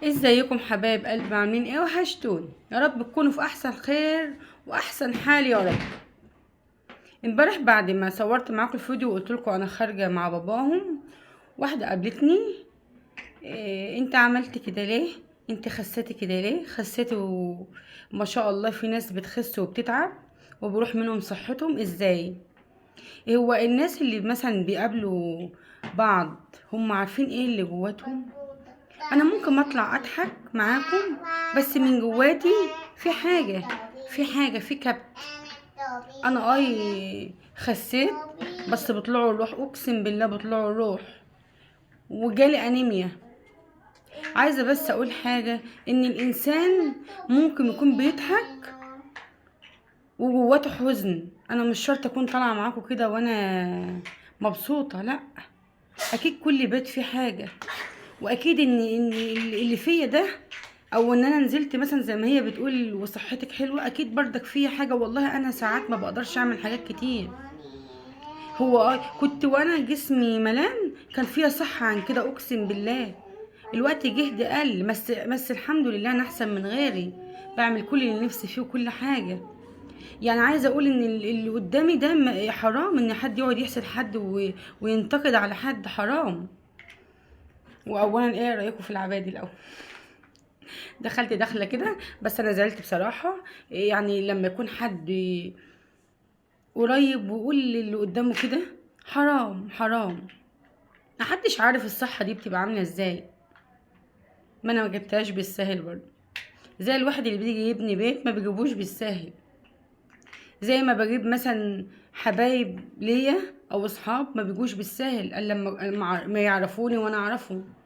ازيكم حبايب قلبي؟ عاملين ايه؟ وحشتوني. يا رب تكونوا في احسن خير واحسن حال يا رب. امبارح بعد ما صورت معاكم الفيديو وقلت لكم انا خارجه مع باباهم، واحده قابلتني. إيه انت عملت كده ليه؟ انت خسيتي كده ليه؟ خسيتي ما شاء الله في ناس بتخس وبتتعب وبروح منهم صحتهم ازاي؟ هو الناس اللي مثلا بيقابلوا بعض هم عارفين ايه اللي جواتهم؟ انا ممكن اطلع اضحك معاكم بس من جواتي في حاجه، في كبت. انا خسيت بس بطلعوا الروح، اقسم بالله بطلعوا الروح، وجالي انيميا. عايزه بس اقول حاجه، ان الانسان ممكن يكون بيضحك وجواته حزن. انا مش شرط اكون طالعه معاكم كده وانا مبسوطه، لا، اكيد كل بيت فيه حاجه، واكيد ان اللي فيا ده، او ان انا نزلت مثلا زي ما هي بتقول وصحتك حلوه، اكيد بردك فيا حاجه. والله انا ساعات ما بقدرش اعمل حاجات كتير. هو كنت وانا جسمي ملان كان فيها صحه عن كده، اقسم بالله. الوقت جهد قل، بس الحمد لله انا احسن من غيري، بعمل كل اللي نفسي فيه وكل حاجه. يعني عايزه اقول ان اللي قدامي ده حرام ان حد يقعد يحسد حد وينتقد على حد، حرام. واولا ايه رايكم في العبادي الاول؟ دخلت دخله كده، بس انا زعلت بصراحه. يعني لما يكون حد قريب ويقول اللي قدامه كده، حرام حرام. محدش عارف الصحه دي بتبقى عامله ازاي، ما انا ما جبتهاش بالسهل برضه. زي الواحد اللي بيجي يبني بيت ما بيجيبوش بالسهل، زي ما بجيب مثلا حبايب ليا او اصحاب ما بيجوش بالسهل الا لما ما يعرفوني وانا اعرفهم.